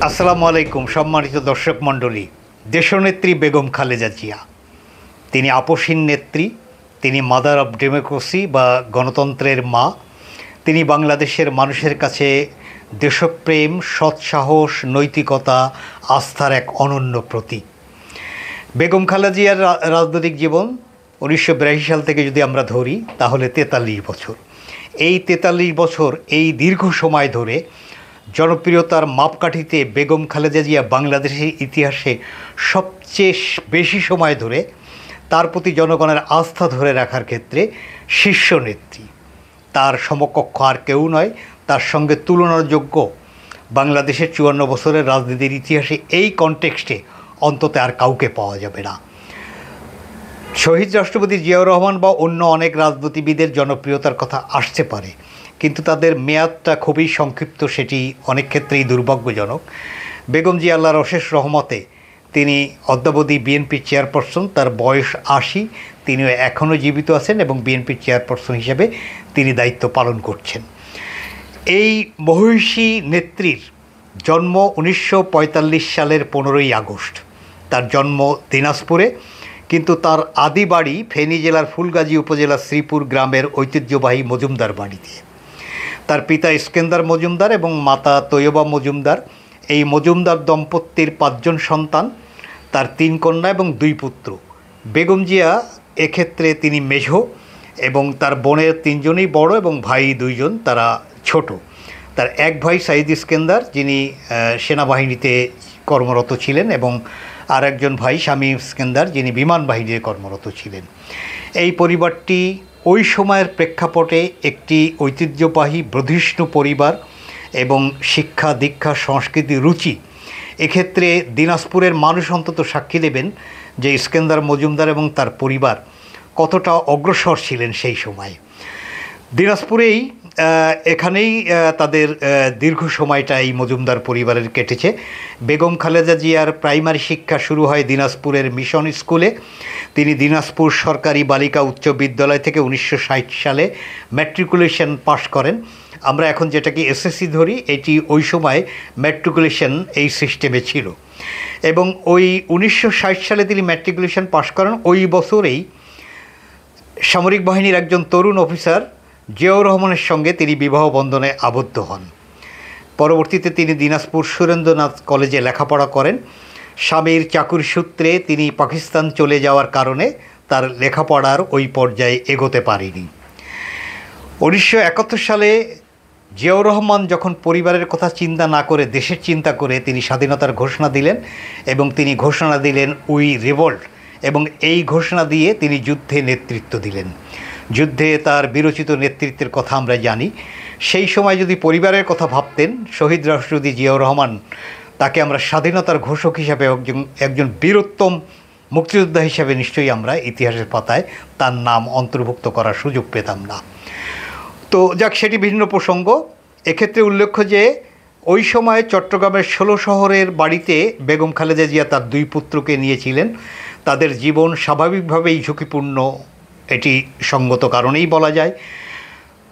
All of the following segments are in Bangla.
আসসালামু আলাইকুম সম্মানিত দর্শক মণ্ডলী। দেশনেত্রী বেগম খালেদা জিয়া, তিনি আপসহীন নেত্রী, তিনি মাদার অব ডেমোক্রেসি বা গণতন্ত্রের মা। তিনি বাংলাদেশের মানুষের কাছে দেশপ্রেম, সৎসাহস, নৈতিকতা, আস্থার এক অনন্য প্রতীক। বেগম খালেদা জিয়ার রাজনৈতিক জীবন 1982 সাল থেকে যদি আমরা ধরি তাহলে 43 বছর। এই 43 বছর, এই দীর্ঘ সময় ধরে জনপ্রিয়তার মাপকাঠিতে বেগম খালেদা জিয়া বাংলাদেশের ইতিহাসে সবচেয়ে বেশি সময় ধরে তার প্রতি জনগণের আস্থা ধরে রাখার ক্ষেত্রে শীর্ষ নেত্রী। তার সমকক্ষ আর কেউ নয়, তার সঙ্গে তুলনাযোগ্য বাংলাদেশের 54 বছরের রাজনীতির ইতিহাসে এই কনটেক্সটে অন্তত আর কাউকে পাওয়া যাবে না। শহীদ রাষ্ট্রপতি জিয়াউর রহমান বা অন্য অনেক রাজনীতিবিদের জনপ্রিয়তার কথা আসতে পারে, কিন্তু তাদের মেয়াদটা খুবই সংক্ষিপ্ত, সেটি অনেক ক্ষেত্রেই দুর্ভাগ্যজনক। বেগম জিয়া আল্লাহর অশেষ রহমতে তিনি অদ্যাবধি বিএনপির চেয়ারপারসন, তার বয়স 80, তিনি এখনও জীবিত আছেন এবং বিএনপির চেয়ারপারসন হিসেবে তিনি দায়িত্ব পালন করছেন। এই মহিষী নেত্রীর জন্ম 1945 সালের 15ই আগস্ট। তার জন্ম দিনাজপুরে, কিন্তু তার আদি বাড়ি ফেনী জেলার ফুলগাজী উপজেলার শ্রীপুর গ্রামের ঐতিহ্যবাহী মজুমদার বাড়িতে। তার পিতা ইস্কেন্দার মজুমদার এবং মাতা তৈয়বা মজুমদার। এই মজুমদার দম্পতির 5 জন সন্তান, তার 3 কন্যা এবং 2 পুত্র। বেগম জিয়া এক্ষেত্রে তিনি মেঝো এবং তার বোনের 3 জনই বড় এবং ভাই 2 জন, তারা ছোট। তার এক ভাই সাইদ ইস্কেন্দার, যিনি সেনাবাহিনীতে কর্মরত ছিলেন, এবং আর একজন ভাই শামীম ইস্কেন্দার, যিনি বিমান বাহিনীতে কর্মরত ছিলেন। এই পরিবারটি ওই সময়ের প্রেক্ষাপটে একটি ঐতিহ্যবাহী বর্ধিষ্ণু পরিবার এবং শিক্ষা, দীক্ষা, সংস্কৃতি, রুচি, এক্ষেত্রে দিনাজপুরের মানুষ অন্তত সাক্ষী দেবেন যে ইস্কেন্দার মজুমদার এবং তার পরিবার কতটা অগ্রসর ছিলেন সেই সময়। দিনাজপুরেই এখানেই তাদের দীর্ঘ সময়টা এই মজুমদার পরিবারের কেটেছে। বেগম খালেদা জিয়ার প্রাইমারি শিক্ষা শুরু হয় দিনাজপুরের মিশন স্কুলে। তিনি দিনাজপুর সরকারি বালিকা উচ্চ বিদ্যালয় থেকে 1960 সালে ম্যাট্রিকুলেশন পাশ করেন। আমরা এখন যেটাকে এসএসসি ধরি, এটি ওই সময় ম্যাট্রিকুলেশন এই সিস্টেমে ছিল। এবং ওই 1960 সালে তিনি ম্যাট্রিকুলেশন পাশ করেন। ওই বছরেই সামরিক বাহিনীর একজন তরুণ অফিসার জিয়াউর রহমানের সঙ্গে তিনি বিবাহ বন্ধনে আবদ্ধ হন। পরবর্তীতে তিনি দিনাজপুর সুরেন্দ্রনাথ কলেজে লেখাপড়া করেন। স্বামীর চাকুরি সূত্রে তিনি পাকিস্তান চলে যাওয়ার কারণে তার লেখাপড়ার ওই পর্যায়ে এগোতে পারেনি। 1971 সালে জিয়াউর রহমান যখন পরিবারের কথা চিন্তা না করে দেশের চিন্তা করে তিনি স্বাধীনতার ঘোষণা দিলেন, এবং তিনি ঘোষণা দিলেন উই রিভল্ট, এবং এই ঘোষণা দিয়ে তিনি যুদ্ধে নেতৃত্ব দিলেন। যুদ্ধে তার বিরচিত নেতৃত্বের কথা আমরা জানি। সেই সময় যদি পরিবারের কথা ভাবতেন শহীদ রাষ্ট্রপতি জিয়াউর রহমান, তাকে আমরা স্বাধীনতার ঘোষক হিসাবে, একজন বীরোত্তম মুক্তিযোদ্ধা হিসাবে নিশ্চয়ই আমরা ইতিহাসের পাতায় তার নাম অন্তর্ভুক্ত করার সুযোগ পেতাম না। তো যাক, সেটি ভিন্ন প্রসঙ্গ। এক্ষেত্রে উল্লেখ্য যে ওই সময় চট্টগ্রামের 16 শহরের বাড়িতে বেগম খালেদা জিয়া তার 2 পুত্রকে নিয়েছিলেন। তাদের জীবন স্বাভাবিকভাবেই ঝুঁকিপূর্ণ, এটি সঙ্গত কারণেই বলা যায়।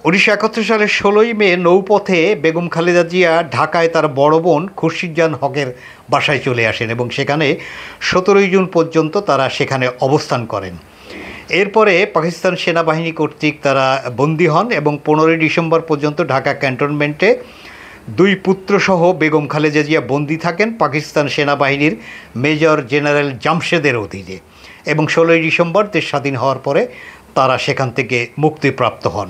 1971 সালের 16ই মে নৌপথে বেগম খালেদা জিয়া ঢাকায় তার বড় বোন খুরশিদজান হকের বাসায় চলে আসেন এবং সেখানে 17ই জুন পর্যন্ত তারা সেখানে অবস্থান করেন। এরপরে পাকিস্তান সেনাবাহিনী কর্তৃক তারা বন্দী হন এবং 15ই ডিসেম্বর পর্যন্ত ঢাকা ক্যান্টনমেন্টে 2 পুত্রসহ বেগম খালেদা জিয়া বন্দী থাকেন পাকিস্তান সেনাবাহিনীর মেজর জেনারেল জামশেদের অধীনে, এবং 16ই ডিসেম্বর দেশ স্বাধীন হওয়ার পরে তারা সেখান থেকে মুক্তিপ্রাপ্ত হন।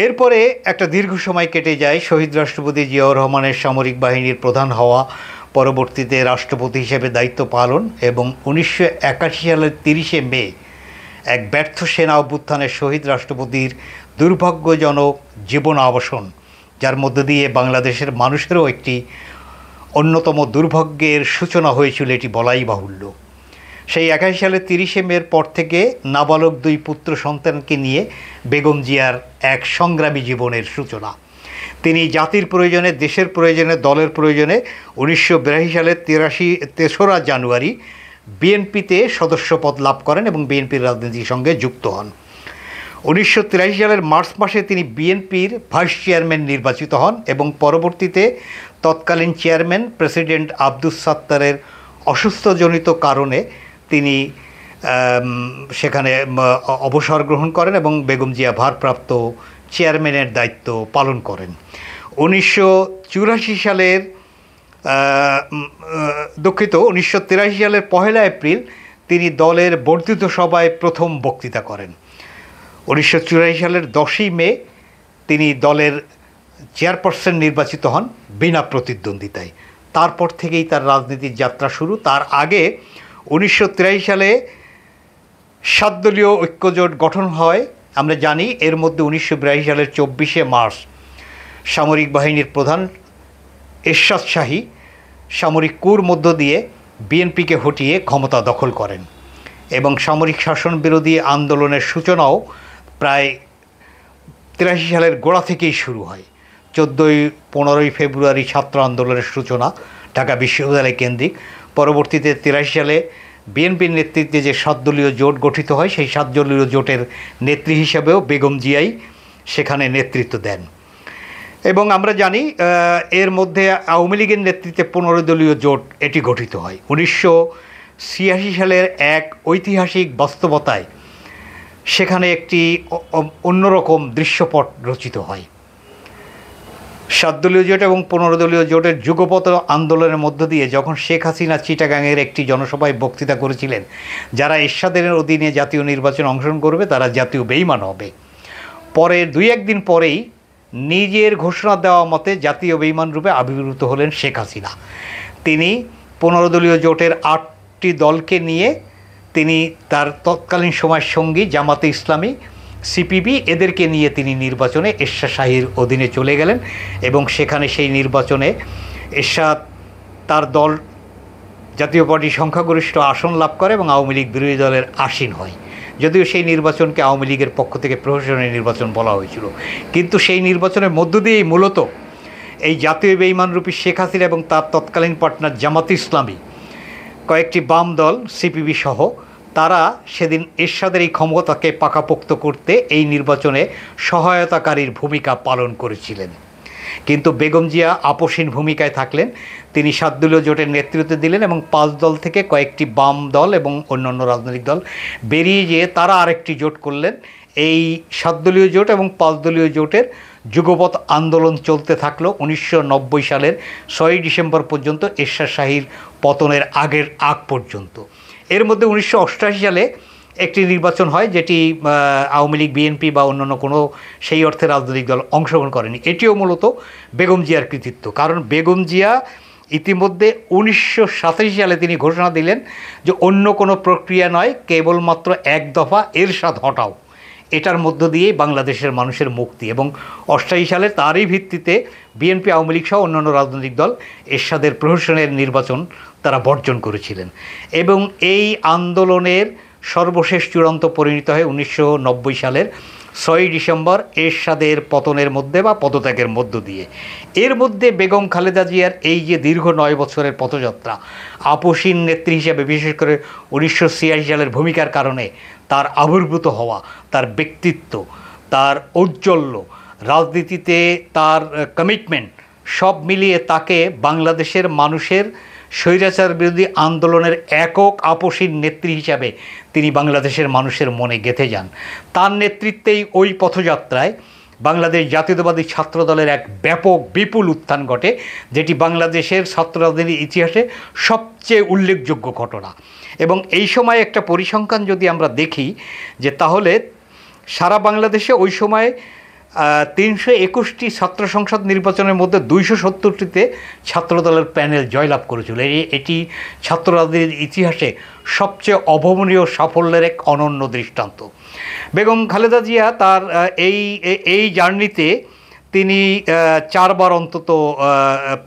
এরপরে একটা দীর্ঘ সময় কেটে যায়। শহীদ রাষ্ট্রপতি জিয়াউর রহমানের সামরিক বাহিনীর প্রধান হওয়া, পরবর্তীতে রাষ্ট্রপতি হিসেবে দায়িত্ব পালন, এবং 1981 সালের 30শে মে এক ব্যর্থ সেনা অভ্যুত্থানের শহীদ রাষ্ট্রপতির দুর্ভাগ্যজনক জীবন অবসান, যার মধ্য দিয়ে বাংলাদেশের মানুষেরও একটি অন্যতম দুর্ভাগ্যের সূচনা হয়েছিল, এটি বলাই বাহুল্য। সেই 81 সালের 30শে মের পর থেকে নাবালক 2 পুত্র সন্তানকে নিয়ে বেগম জিয়ার এক সংগ্রামী জীবনের সূচনা। তিনি জাতির প্রয়োজনে, দেশের প্রয়োজনে, দলের প্রয়োজনে 1982 সালের 3রা জানুয়ারি বিএনপিতে সদস্যপদ লাভ করেন এবং বিএনপির রাজনীতির সঙ্গে যুক্ত হন। 1983 সালের মার্চ মাসে তিনি বিএনপির ভাইস চেয়ারম্যান নির্বাচিত হন এবং পরবর্তীতে তৎকালীন চেয়ারম্যান প্রেসিডেন্ট আব্দুস সাত্তারের অসুস্থজনিত কারণে তিনি সেখানে অবসর গ্রহণ করেন এবং বেগম জিয়া ভারপ্রাপ্ত চেয়ারম্যানের দায়িত্ব পালন করেন। 1983 সালের 1983 সালের 1 এপ্রিল তিনি দলের বর্ধিত সভায় প্রথম বক্তৃতা করেন। 1984 সালের 10 মে তিনি দলের চেয়ারপারসন নির্বাচিত হন বিনা প্রতিদ্বন্দ্বিতায়। তারপর থেকেই তার রাজনীতির যাত্রা শুরু। তার আগে 1983 সালে 7 দলীয় ঐক্যজোট গঠন হয়। আমরা জানি এর মধ্যে 1982 সালের 24শে মার্চ সামরিক বাহিনীর প্রধান এরশাদ শাহী সামরিক কুর মধ্য দিয়ে বিএনপিকে হটিয়ে ক্ষমতা দখল করেন এবং সামরিক শাসন বিরোধী আন্দোলনের সূচনাও প্রায় 83 সালের গোড়া থেকেই শুরু হয়। 14-15 ফেব্রুয়ারি ছাত্র আন্দোলনের সূচনা ঢাকা বিশ্ববিদ্যালয় কেন্দ্রিক। পরবর্তীতে 83 সালে বিএনপির নেতৃত্বে যে 7 দলীয় জোট গঠিত হয়, সেই 7 দলীয় জোটের নেত্রী হিসাবেও বেগম জিয়াই সেখানে নেতৃত্ব দেন। এবং আমরা জানি এর মধ্যে আওয়ামী লীগের নেতৃত্বে 15 দলীয় জোট এটি গঠিত হয়। 1986 সালের এক ঐতিহাসিক বাস্তবতায় সেখানে একটি অন্যরকম দৃশ্যপট রচিত হয়। 7 দলীয় জোট এবং 15 দলীয় জোটের যুগপৎ আন্দোলনের মধ্য দিয়ে যখন শেখ হাসিনা চিটাগাংয়ের একটি জনসভায় বক্তৃতা করেছিলেন, যারা এরশাদের অধীনে জাতীয় নির্বাচনে অংশগ্রহণ করবে তারা জাতীয় বেঈমান হবে, পরে 2-1 দিন পরেই নিজের ঘোষণা দেওয়া মতে জাতীয় বেঈমান রূপে আবির্ভূত হলেন শেখ হাসিনা। তিনি 15 দলীয় জোটের 8টি দলকে নিয়ে তিনি তার তৎকালীন সময়ের সঙ্গী জামাতে ইসলামী, সিপিবি এদেরকে নিয়ে তিনি নির্বাচনে এরশাদ শাহীর অধীনে চলে গেলেন এবং সেখানে সেই নির্বাচনে এরশাদ তার দল জাতীয় পার্টির সংখ্যাগরিষ্ঠ আসন লাভ করে এবং আওয়ামী লীগ বিরোধী দলের আসীন হয়। যদিও সেই নির্বাচনকে আওয়ামী লীগের পক্ষ থেকে প্রহসনের নির্বাচন বলা হয়েছিল, কিন্তু সেই নির্বাচনের মধ্য দিয়েই মূলত এই জাতীয় বেঈমানরূপী শেখ হাসিনা এবং তার তৎকালীন পার্টনার জামাতে ইসলামী, কয়েকটি বাম দল সিপিবি সহ তারা সেদিন এরশাদের এই ক্ষমতাকে পাকাপোক্ত করতে এই নির্বাচনে সহায়তাকারীর ভূমিকা পালন করেছিলেন। কিন্তু বেগম জিয়া আপোষহীন ভূমিকায় থাকলেন। তিনি 7 দলীয় জোটের নেতৃত্ব দিলেন এবং 5 দল থেকে কয়েকটি বাম দল এবং অন্যান্য রাজনৈতিক দল বেরিয়ে যেয়ে তারা আরেকটি জোট করলেন। এই 7 দলীয় জোট এবং 5 দলীয় জোটের যুগপৎ আন্দোলন চলতে থাকলো 1990 সালের 6 ডিসেম্বর পর্যন্ত, এরশাদ শাহীর পতনের আগ পর্যন্ত। এর মধ্যে 1988 সালে একটি নির্বাচন হয়, যেটি আওয়ামী লীগ, বিএনপি বা অন্যান্য কোনো সেই অর্থে রাজনৈতিক দল অংশগ্রহণ করেনি। এটিও মূলত বেগম জিয়ার কৃতিত্ব, কারণ বেগম জিয়া ইতিমধ্যে 1987 সালে তিনি ঘোষণা দিলেন যে অন্য কোনো প্রক্রিয়া নয়, কেবলমাত্র এক দফা এরশাদ হটাও, এটার মধ্য দিয়েই বাংলাদেশের মানুষের মুক্তি। এবং 88 সালে তারই ভিত্তিতে বিএনপি, আওয়ামী লীগ সহ অন্যান্য রাজনৈতিক দল এরশাদের প্রহসনের নির্বাচন তারা বর্জন করেছিলেন এবং এই আন্দোলনের সর্বশেষ চূড়ান্ত পরিণত হয় 1990 সালের 6 ডিসেম্বর এরশাদের পতনের মধ্যে বা পদত্যাগের মধ্য দিয়ে। এর মধ্যে বেগম খালেদা জিয়ার এই যে দীর্ঘ 9 বছরের পথযাত্রা, আপোষহীন নেত্রী হিসেবে বিশেষ করে 1986 সালের ভূমিকার কারণে তার আবির্ভূত হওয়া, তার ব্যক্তিত্ব, তার ঔজ্জ্বল্য, রাজনীতিতে তার কমিটমেন্ট, সব মিলিয়ে তাকে বাংলাদেশের মানুষের স্বৈরাচার বিরোধী আন্দোলনের একক আপোষহীন নেত্রী হিসাবে তিনি বাংলাদেশের মানুষের মনে গেঁথে যান। তার নেতৃত্বেই ওই পথযাত্রায় বাংলাদেশ জাতীয়তাবাদী ছাত্রদলের এক ব্যাপক বিপুল উত্থান ঘটে, যেটি বাংলাদেশের ছাত্র রাজনীতির ইতিহাসে সবচেয়ে উল্লেখযোগ্য ঘটনা। এবং এই সময় একটা পরিসংখ্যান যদি আমরা দেখি, যে তাহলে সারা বাংলাদেশে ওই সময় 321টি ছাত্র সংসদ নির্বাচনের মধ্যে 270টিতে ছাত্রদলের প্যানেল জয়লাভ করেছিল। এটি ছাত্র রাজনীতির ইতিহাসে সবচেয়ে অভাবনীয় সাফল্যের এক অনন্য দৃষ্টান্ত। বেগম খালেদা জিয়া তার এই জার্নিতে তিনি 4 বার অন্তত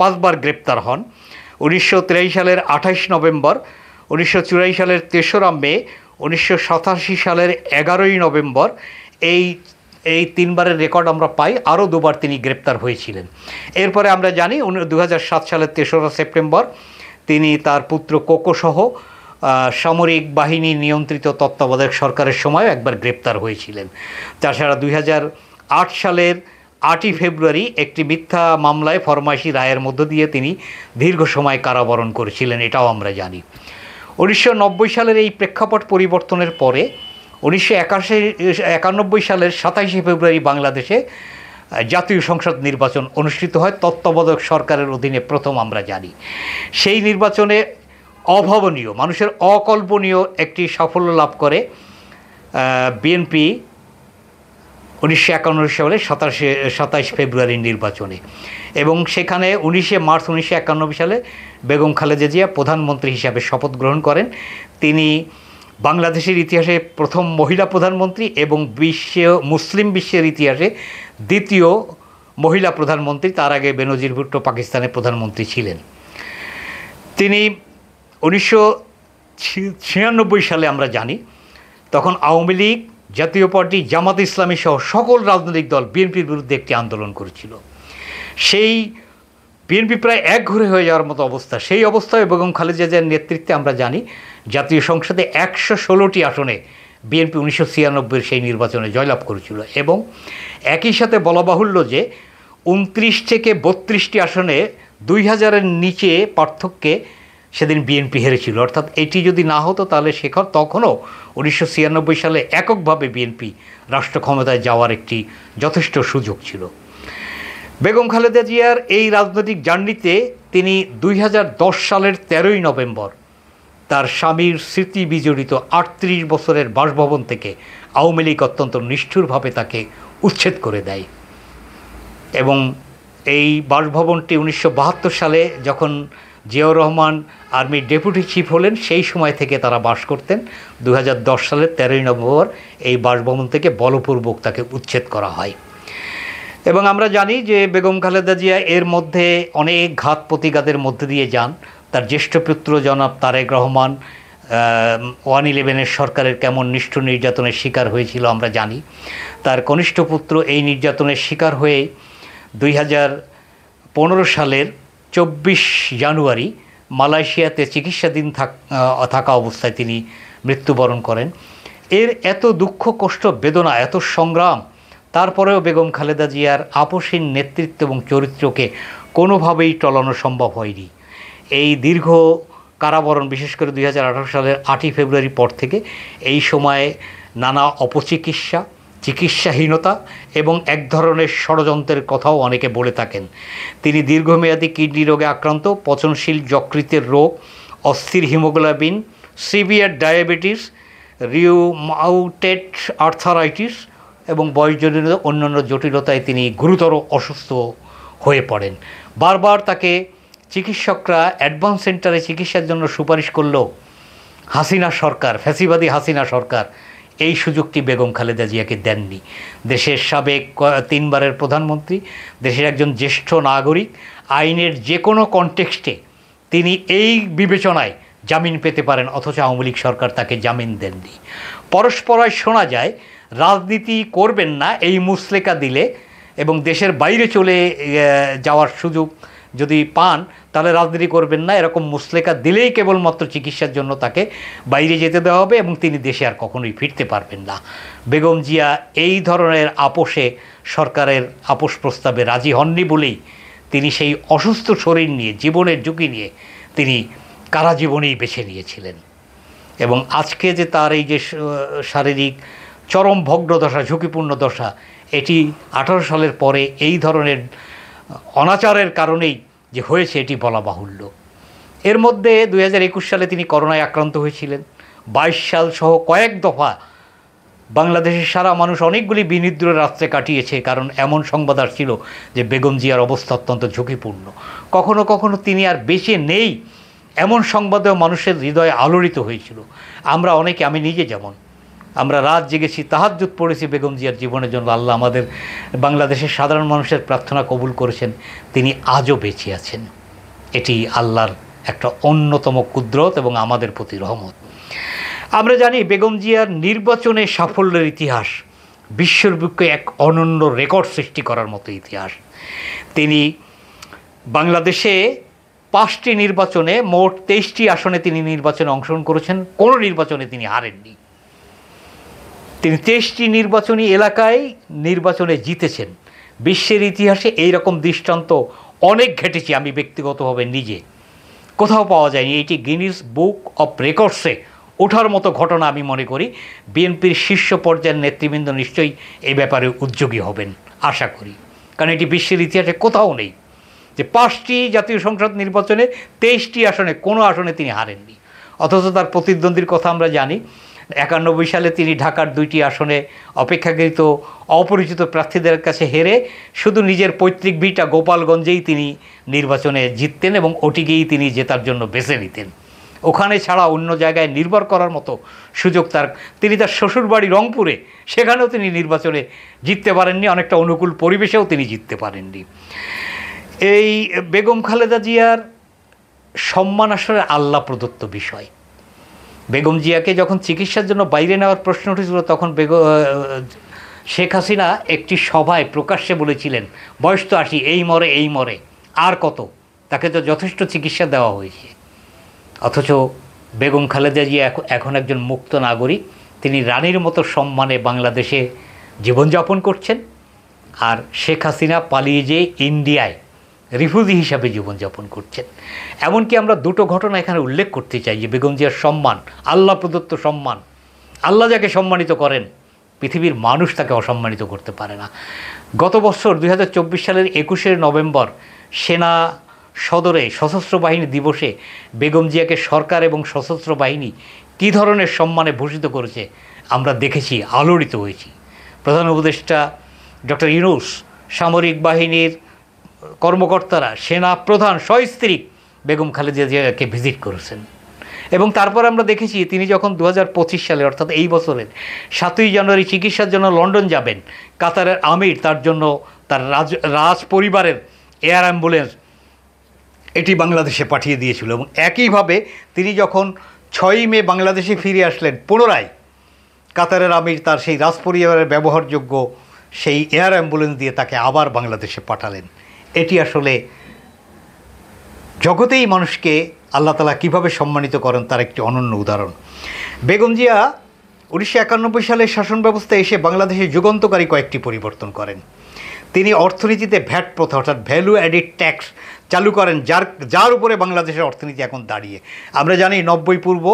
5 বার গ্রেপ্তার হন। 1983 সালের 28 নভেম্বর, 1984 সালের 3রা মে, 1987 সালের 11ই নভেম্বর, এই 3 বারের রেকর্ড আমরা পাই। আরও 2 বার তিনি গ্রেপ্তার হয়েছিলেন। এরপরে আমরা জানি 2007 সালের 3রা সেপ্টেম্বর তিনি তার পুত্র কোকো সহ সামরিক বাহিনী নিয়ন্ত্রিত তত্ত্বাবধায়ক সরকারের সময় একবার গ্রেপ্তার হয়েছিলেন। তাছাড়া 2008 সালের 8ই ফেব্রুয়ারি একটি মিথ্যা মামলায় ফরমাইশি রায়ের মধ্য দিয়ে তিনি দীর্ঘ সময় কারাবরণ করেছিলেন, এটাও আমরা জানি। 1990 সালের এই প্রেক্ষাপট পরিবর্তনের পরে 1991 সালের 27শে ফেব্রুয়ারি বাংলাদেশে জাতীয় সংসদ নির্বাচন অনুষ্ঠিত হয়, তত্ত্বাবধায়ক সরকারের অধীনে প্রথম আমরা জানি। সেই নির্বাচনে অভাবনীয়, মানুষের অকল্পনীয় একটি সাফল্য লাভ করে বিএনপি 1991 সালে 27 ফেব্রুয়ারির নির্বাচনে, এবং সেখানে 19শে মার্চ 1991 সালে বেগম খালেদা জিয়া প্রধানমন্ত্রী হিসাবে শপথ গ্রহণ করেন। তিনি বাংলাদেশের ইতিহাসে প্রথম মহিলা প্রধানমন্ত্রী এবং মুসলিম বিশ্বের ইতিহাসে দ্বিতীয় মহিলা প্রধানমন্ত্রী। তার আগে বেনজির ভুট্টো পাকিস্তানের প্রধানমন্ত্রী ছিলেন। তিনি 1996 সালে আমরা জানি তখন আওয়ামী লীগ, জাতীয় পার্টি, জামাত ইসলামী সহ সকল রাজনৈতিক দল বিএনপির বিরুদ্ধে একটি আন্দোলন করেছিল। সেই বিএনপি প্রায় একঘরে হয়ে যাওয়ার মতো অবস্থা। সেই অবস্থায় বেগম খালেদা জিয়ার নেতৃত্বে আমরা জানি জাতীয় সংসদে 116টি আসনে বিএনপি 1996 সেই নির্বাচনে জয়লাভ করেছিল, এবং একই সাথে বলা বাহুল্য যে 29 থেকে 32টি আসনে 2000-এর নিচে পার্থক্যে সেদিন বিএনপি হেরেছিল। অর্থাৎ এটি যদি না হতো তাহলে তখনও 1996 সালে এককভাবে বিএনপি রাষ্ট্র ক্ষমতায় যাওয়ার একটি যথেষ্ট সুযোগ ছিল। বেগম খালেদা জিয়ার এই রাজনৈতিক জার্নিতে তিনি 2010 সালের 13ই নভেম্বর তার স্বামীর স্মৃতি বিজড়িত 38 বছরের বাসভবন থেকে আওয়ামী লীগ অত্যন্ত নিষ্ঠুরভাবে তাকে উচ্ছেদ করে দেয়, এবং এই বাসভবনটি 1972 সালে যখন জিয়াউর রহমান আর্মির ডেপুটি চিফ হলেন সেই সময় থেকে তারা বাস করতেন। 2010 সালের 13ই নভেম্বর এই বাসভবন থেকে বলপূর্বক তাকে উচ্ছেদ করা হয়। এবং আমরা জানি যে বেগম খালেদা জিয়া এর মধ্যে অনেক ঘাত প্রতিঘাতের মধ্যে দিয়ে যান। তার জ্যেষ্ঠ পুত্র জনাব তারেক রহমান 111 সরকারের কেমন নিষ্ঠুর নির্যাতনের শিকার হয়েছিল আমরা জানি। তার কনিষ্ঠ পুত্র এই নির্যাতনের শিকার হয়ে 2015 সালের 24 জানুয়ারি মালয়েশিয়াতে চিকিৎসাধীন থাকা অবস্থায় তিনি মৃত্যুবরণ করেন। এর এত দুঃখ, কষ্ট, বেদনা, এত সংগ্রাম, তারপরেও বেগম খালেদা জিয়ার আপসহীন নেতৃত্ব এবং চরিত্রকে কোনোভাবেই টলানো সম্ভব হয়নি। এই দীর্ঘ কারাবরণ, বিশেষ করে 2018 সালের 8ই ফেব্রুয়ারি পর থেকে এই সময়ে নানা অপচিকিৎসা, চিকিৎসাহীনতা এবং এক ধরনের ষড়যন্ত্রের কথাও অনেকে বলে থাকেন। তিনি দীর্ঘমেয়াদী কিডনি রোগে আক্রান্ত, পচনশীল যকৃতের রোগ, অস্থির haemoglobin, severe diabetes, rheumatoid arthritis এবং বয়সজনিত অন্যান্য জটিলতায় তিনি গুরুতর অসুস্থ হয়ে পড়েন। বারবার তাকে চিকিৎসকরা অ্যাডভান্স সেন্টারে চিকিৎসার জন্য সুপারিশ করলেও হাসিনা সরকার, ফ্যাসিবাদী হাসিনা সরকার এই সুযোগটি বেগম খালেদা জিয়াকে দেননি। দেশের সাবেক 3 বারের প্রধানমন্ত্রী, দেশের একজন জ্যেষ্ঠ নাগরিক, আইনের যে কোনো কনটেক্সটে তিনি এই বিবেচনায় জামিন পেতে পারেন, অথচ আওয়ামী লীগ সরকার তাকে জামিন দেননি। পরস্পরায় শোনা যায় রাজনীতি করবেন না এই মুচলেকা দিলে, এবং দেশের বাইরে চলে যাওয়ার সুযোগ যদি পান তাহলে রাজনীতি করবেন না, এরকম মুচলেকা দিলেই কেবলমাত্র চিকিৎসার জন্য তাকে বাইরে যেতে দেওয়া হবে এবং তিনি দেশে আর কখনোই ফিরতে পারবেন না। বেগম জিয়া এই ধরনের সরকারের আপোষ প্রস্তাবে রাজি হননি বলেই তিনি সেই অসুস্থ শরীর নিয়ে, জীবনের ঝুঁকি নিয়ে তিনি কারাজীবনেই বেছে নিয়েছিলেন। এবং আজকে যে তার এই যে শারীরিক চরম ভগ্নদশা, ঝুঁকিপূর্ণ দশা, এটি 18 সালের পরে এই ধরনের অনাচারের কারণেই যে হয়েছে এটি বলা বাহুল্য। এর মধ্যে 2021 সালে তিনি করোনায় আক্রান্ত হয়েছিলেন। 22 সাল সহ কয়েক দফা বাংলাদেশের সারা মানুষ অনেকগুলি বিনিদ্র রাত্রে কাটিয়েছে, কারণ এমন সংবাদ আসছিল যে বেগম জিয়ার অবস্থা অত্যন্ত ঝুঁকিপূর্ণ। কখনো কখনো তিনি আর বেঁচে নেই এমন সংবাদেও মানুষের হৃদয়ে আলোড়িত হয়েছিল। আমরা অনেকে, আমি নিজে যেমন, আমরা রাত জেগেছি, তাহাজ্জুদ পড়েছি বেগম জিয়ার জীবনের জন্য। আল্লাহ আমাদের বাংলাদেশের সাধারণ মানুষের প্রার্থনা কবুল করেছেন, তিনি আজও বেঁচে আছেন। এটি আল্লাহর একটা অন্যতম কুদরত এবং আমাদের প্রতি রহমত। আমরা জানি বেগম জিয়ার নির্বাচনে সাফল্যের ইতিহাস বিশ্বের বুকে এক অনন্য রেকর্ড সৃষ্টি করার মতো ইতিহাস। তিনি বাংলাদেশে 5টি নির্বাচনে মোট 23টি আসনে তিনি নির্বাচনে অংশগ্রহণ করেছেন, কোনো নির্বাচনে তিনি হারেননি। তিনি 23টি নির্বাচনী এলাকায় নির্বাচনে জিতেছেন। বিশ্বের ইতিহাসে এই রকম দৃষ্টান্ত অনেক ঘটেছে, আমি ব্যক্তিগতভাবে নিজে কোথাও পাওয়া যায়নি। এটি গিনিস বুক অফ রেকর্ডসে ওঠার মতো ঘটনা আমি মনে করি। বিএনপির শীর্ষ পর্যায়ের নেতৃবৃন্দ নিশ্চয়ই এই ব্যাপারে উদ্যোগী হবেন আশা করি, কারণ এটি বিশ্বের ইতিহাসে কোথাও নেই যে 5টি জাতীয় সংসদ নির্বাচনে 23টি আসনে কোনো আসনে তিনি হারেননি। অথচ তার প্রতিদ্বন্দ্বীর কথা আমরা জানি। 91 সালে তিনি ঢাকার 2টি আসনে অপেক্ষাকৃত অপরিচিত প্রার্থীদের কাছে হেরে শুধু নিজের পৈতৃক ভিটা গোপালগঞ্জেই তিনি নির্বাচনে জিততেন এবং ওটিকেই তিনি জেতার জন্য বেছে নিতেন। ওখানে ছাড়া অন্য জায়গায় নির্ভর করার মতো সুযোগ তিনি তার শ্বশুরবাড়ি রংপুরে, সেখানেও তিনি নির্বাচনে জিততে পারেননি, অনেকটা অনুকূল পরিবেশেও তিনি জিততে পারেননি। এই বেগম খালেদা জিয়ার সম্মান আসলে আল্লাহ প্রদত্ত বিষয়। বেগম জিয়াকে যখন চিকিৎসার জন্য বাইরে নেওয়ার প্রশ্ন উঠেছিল, তখন শেখ হাসিনা একটি সভায় প্রকাশ্যে বলেছিলেন, বয়স তো 80, এই মরে আর কত, তাকে তো যথেষ্ট চিকিৎসা দেওয়া হয়েছে। অথচ বেগম খালেদা জিয়া এখন একজন মুক্ত নাগরিক, তিনি রানীর মতো সম্মানে বাংলাদেশে জীবনযাপন করছেন, আর শেখ হাসিনা পালিয়ে যেয়ে ইন্ডিয়ায় রিফিউজি হিসাবে জীবনযাপন করছেন। এমনকি আমরা দুটো ঘটনা এখানে উল্লেখ করতে চাই যে বেগম জিয়ার সম্মান আল্লাহ প্রদত্ত সম্মান। আল্লাহ যাকে সম্মানিত করেন, পৃথিবীর মানুষ তাকে অসম্মানিত করতে পারে না। গত বছর 2024 সালের 21শে নভেম্বর সেনা সদরে সশস্ত্র বাহিনী দিবসে বেগম জিয়াকে সরকার এবং সশস্ত্র বাহিনী কী ধরনের সম্মানে ভূষিত করেছে আমরা দেখেছি, আলোড়িত হয়েছি। প্রধান উপদেষ্টা ডক্টর ইউনূস, সামরিক বাহিনীর কর্মকর্তারা, সেনা প্রধান সস্ত্রীক বেগম খালেদা জিয়াকে ভিজিট করেছেন। এবং তারপর আমরা দেখেছি তিনি যখন 2025 সালে অর্থাৎ এই বছরের 7ই জানুয়ারি চিকিৎসার জন্য লন্ডন যাবেন, কাতারের আমির তার জন্য তার রাজ পরিবারের এয়ার অ্যাম্বুলেন্স এটি বাংলাদেশে পাঠিয়ে দিয়েছিল। এবং একইভাবে তিনি যখন 6ই মে বাংলাদেশে ফিরে আসলেন, পুনরায় কাতারের আমির তার সেই রাজ পরিবারের ব্যবহারযোগ্য সেই এয়ার অ্যাম্বুলেন্স দিয়ে তাকে আবার বাংলাদেশে পাঠালেন। এটি আসলে জগতেই মানুষকে আল্লাহ তাআলা কীভাবে সম্মানিত করেন তার একটি অনন্য উদাহরণ। বেগম জিয়া 1991 সালে শাসন ব্যবস্থায় এসে বাংলাদেশে যুগান্তকারী কয়েকটি পরিবর্তন করেন। তিনি অর্থনীতিতে ভ্যাট প্রথা অর্থাৎ ভ্যালু অ্যাডেড ট্যাক্স চালু করেন, যার উপরে বাংলাদেশের অর্থনীতি এখন দাঁড়িয়ে। আমরা জানি 90 পূর্ব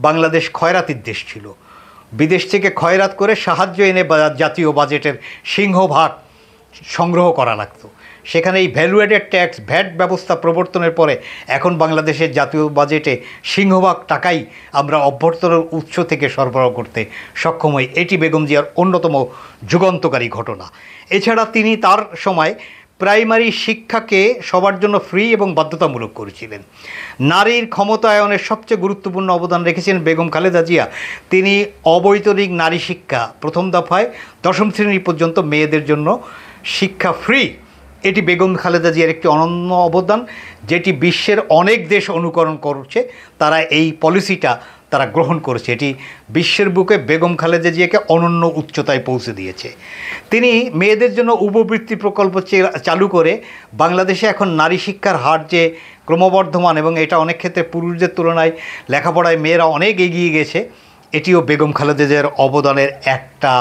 বাংলাদেশ খয়রাতির দেশ ছিল। বিদেশ থেকে খয়রাত করে সাহায্য এনে জাতীয় বাজেটের সিংহভাগ সংগ্রহ করা লাগতো। সেখানে এই ভ্যালু অ্যাডেড ট্যাক্স ভ্যাট ব্যবস্থা প্রবর্তনের পরে এখন বাংলাদেশের জাতীয় বাজেটে সিংহভাগ টাকাই আমরা অভ্যন্তরীণ উৎস থেকে সরবরাহ করতে সক্ষম হই। এটি বেগম জিয়ার অন্যতম যুগান্তকারী ঘটনা। এছাড়া তিনি তার সময় প্রাইমারি শিক্ষাকে সবার জন্য ফ্রি এবং বাধ্যতামূলক করেছিলেন। নারীর ক্ষমতায়নের সবচেয়ে গুরুত্বপূর্ণ অবদান রেখেছেন বেগম খালেদা জিয়া। তিনি অবৈতনিক নারী শিক্ষা প্রথম দফায় 10ম শ্রেণী পর্যন্ত মেয়েদের জন্য শিক্ষা ফ্রি, এটি বেগম খালেদা জিয়ার একটি অনন্য অবদান, যেটি বিশ্বের অনেক দেশ অনুকরণ করছে। তারা এই পলিসিটা তারা গ্রহণ করেছে। এটি বিশ্বের বুকে বেগম খালেদা জিয়াকে অনন্য উচ্চতায় পৌঁছে দিয়েছে। তিনি মেয়েদের জন্য উপবৃত্তি প্রকল্প চালু করে বাংলাদেশে এখন নারী শিক্ষার হার যে ক্রমবর্ধমান এবং এটা অনেক ক্ষেত্রে পুরুষদের তুলনায় লেখাপড়ায় মেয়েরা অনেক এগিয়ে গেছে, এটিও বেগম খালেদা জিয়ার অবদানের একটা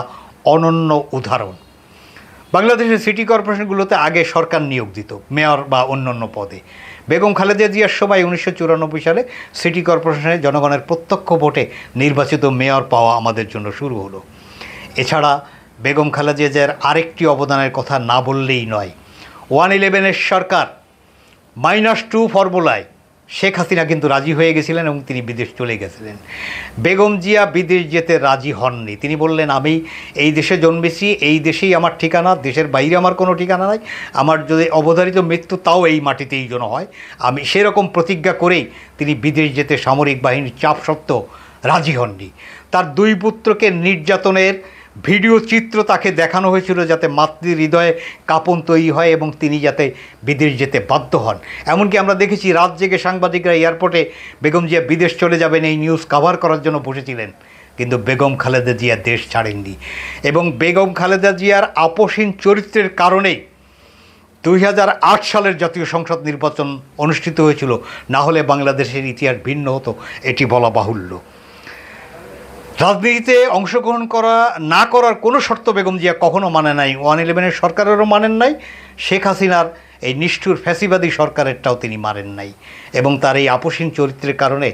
অনন্য উদাহরণ। বাংলাদেশের সিটি কর্পোরেশনগুলোতে আগে সরকার নিয়োগ দিত মেয়র বা অন্যান্য পদে। বেগম খালেদা জিয়ার সময় 1994 সালে সিটি কর্পোরেশনে জনগণের প্রত্যক্ষ ভোটে নির্বাচিত মেয়র পাওয়া আমাদের জন্য শুরু হলো। এছাড়া বেগম খালেদা জিয়ার আরেকটি অবদানের কথা না বললেই নয়। 111 সরকার -2 ফর্মুলায় শেখ হাসিনা কিন্তু রাজি হয়ে গেছিলেন এবং তিনি বিদেশ চলে গেছিলেন। বেগম জিয়া বিদেশ যেতে রাজি হননি। তিনি বললেন, আমি এই দেশে জন্মেছি, এই দেশেই আমার ঠিকানা, দেশের বাইরে আমার কোনো ঠিকানা নাই, আমার যদি অবধারিত মৃত্যু তাও এই মাটিতেই যেন হয়। আমি সেরকম প্রতিজ্ঞা করেই তিনি বিদেশ যেতে সামরিক বাহিনীর চাপ সত্ত্বেও রাজি হননি। তার 2 পুত্রকে নির্যাতনের ভিডিও চিত্র তাকে দেখানো হয়েছিল যাতে মাতৃ হৃদয়ে কাঁপন তৈরি হয় এবং তিনি যাতে বিদেশ যেতে বাধ্য হন। এমনকি আমরা দেখেছি রাত জেগে সাংবাদিকরা এয়ারপোর্টে বেগম জিয়া বিদেশ চলে যাবেন এই নিউজ কভার করার জন্য বসেছিলেন, কিন্তু বেগম খালেদা জিয়া দেশ ছাড়েননি। এবং বেগম খালেদা জিয়ার আপোষহীন চরিত্রের কারণেই 2008 সালের জাতীয় সংসদ নির্বাচন অনুষ্ঠিত হয়েছিল, না হলে বাংলাদেশের ইতিহাস ভিন্ন হতো, এটি বলা বাহুল্য। রাজনীতিতে অংশগ্রহণ না করার কোনো শর্ত বেগম জিয়া কখনো মানে নাই, 111 সরকারেরও মানেন নাই, শেখ হাসিনার এই নিষ্ঠুর ফ্যাসিবাদী সরকারেরটাও তিনি মানেন নাই। এবং তার এই আপোষহীন চরিত্রের কারণে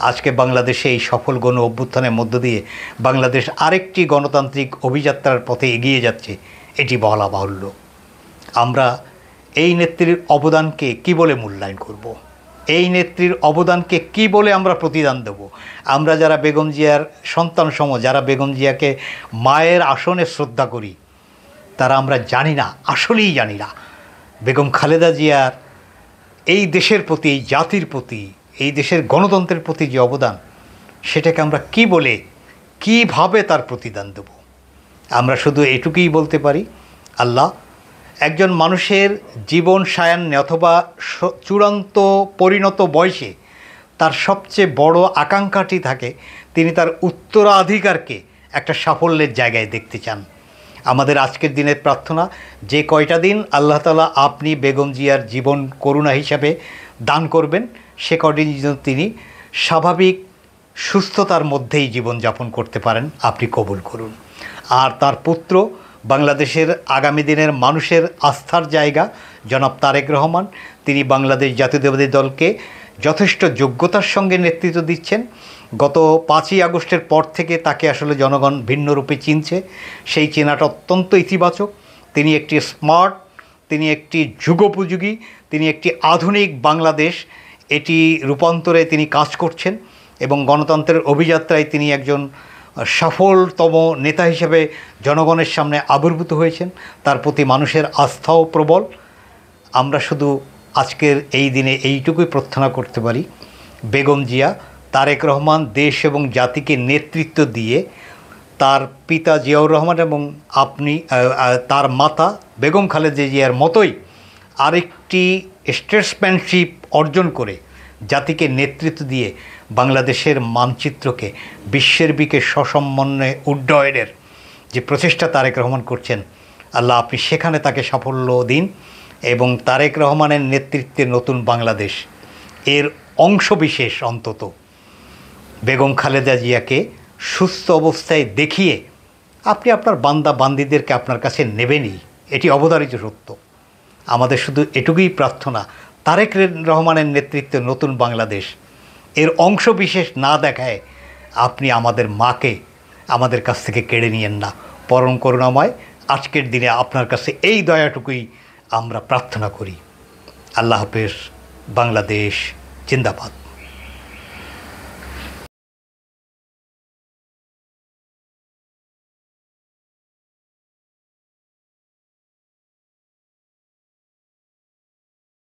আজকে বাংলাদেশে এই সফল গণ অভ্যুত্থানের মধ্য দিয়ে বাংলাদেশ আরেকটি গণতান্ত্রিক অভিযাত্রার পথে এগিয়ে যাচ্ছে, এটি বলা বাহুল্য। আমরা এই নেত্রীর অবদানকে কি বলে মূল্যায়ন করব? এই নেত্রীর অবদানকে কি বলে আমরা প্রতিদান দেব? আমরা যারা বেগম জিয়ার সন্তান সম, যারা বেগম জিয়াকে মায়ের আসনে শ্রদ্ধা করি, তারা আমরা জানি না, আসলেই জানি না বেগম খালেদা জিয়ার এই দেশের প্রতি, এই জাতির প্রতি, এই দেশের গণতন্ত্রের প্রতি যে অবদান, সেটাকে আমরা কি বলে, কিভাবে তার প্রতিদান দেব? আমরা শুধু এটুকুই বলতে পারি, আল্লাহ একজন মানুষের জীবন সায়ান্নে অথবা চূড়ান্ত পরিণত বয়সে তার সবচেয়ে বড় আকাঙ্ক্ষাটি থাকে, তিনি তার উত্তরাধিকারকে একটা সাফল্যের জায়গায় দেখতে চান। আমাদের আজকের দিনের প্রার্থনা, যে কয়টা দিন আল্লাহ তাআলা আপনি বেগম জিয়ার জীবন করুণা হিসাবে দান করবেন, সে কদিন যেন তিনি স্বাভাবিক সুস্থতার মধ্যেই জীবনযাপন করতে পারেন, আপনি কবুল করুন। আর তার পুত্র, বাংলাদেশের আগামী দিনের মানুষের আস্থার জায়গা জনাব তারেক রহমান, তিনি বাংলাদেশ জাতীয়তাবাদী দলকে যথেষ্ট যোগ্যতার সঙ্গে নেতৃত্ব দিচ্ছেন। গত 5ই আগস্টের পর থেকে তাকে আসলে জনগণ ভিন্ন রূপে চিনছে, সেই চেনাটা অত্যন্ত ইতিবাচক। তিনি একটি স্মার্ট, তিনি একটি যুগোপযোগী, তিনি একটি আধুনিক বাংলাদেশ এটি রূপান্তরে তিনি কাজ করছেন এবং গণতন্ত্রের অভিযাত্রায় তিনি একজন সফলতম নেতা হিসেবে জনগণের সামনে আবির্ভূত হয়েছেন। তার প্রতি মানুষের আস্থাও প্রবল। আমরা শুধু আজকের এই দিনে এইটুকুই প্রার্থনা করতে পারি, বেগম জিয়া তারেক রহমান দেশ এবং জাতিকে নেতৃত্ব দিয়ে তার পিতা জিয়াউর রহমান এবং তার মাতা বেগম খালেদা জিয়ার মতোই আরেকটি স্টেটসম্যানশিপ অর্জন করে জাতিকে নেতৃত্ব দিয়ে বাংলাদেশের মানচিত্রকে বিশ্বের দিকে সসম্মানে উড্ডয়নের যে প্রচেষ্টা তারেক রহমান করছেন, আল্লাহ আপনি সেখানে তাকে সাফল্য দিন এবং তারেক রহমানের নেতৃত্বে নতুন বাংলাদেশ এর অংশবিশেষ অন্তত বেগম খালেদা জিয়াকে সুস্থ অবস্থায় দেখিয়ে আপনি আপনার বান্দা বান্দিদেরকে আপনার কাছে নেবেনই, এটি অবধারিত সত্য। আমাদের শুধু এটুকুই প্রার্থনা, তারেক রহমানের নেতৃত্বে নতুন বাংলাদেশ এর অংশবিশেষ না দেখায় আপনি আমাদের মাকে আমাদের কাছ থেকে কেড়ে নিয়েন না। পরম করুণাময় আজকের দিনে আপনার কাছে এই দয়াটুকুই আমরা প্রার্থনা করি। আল্লাহ হাফেজ। বাংলাদেশ জিন্দাবাদ।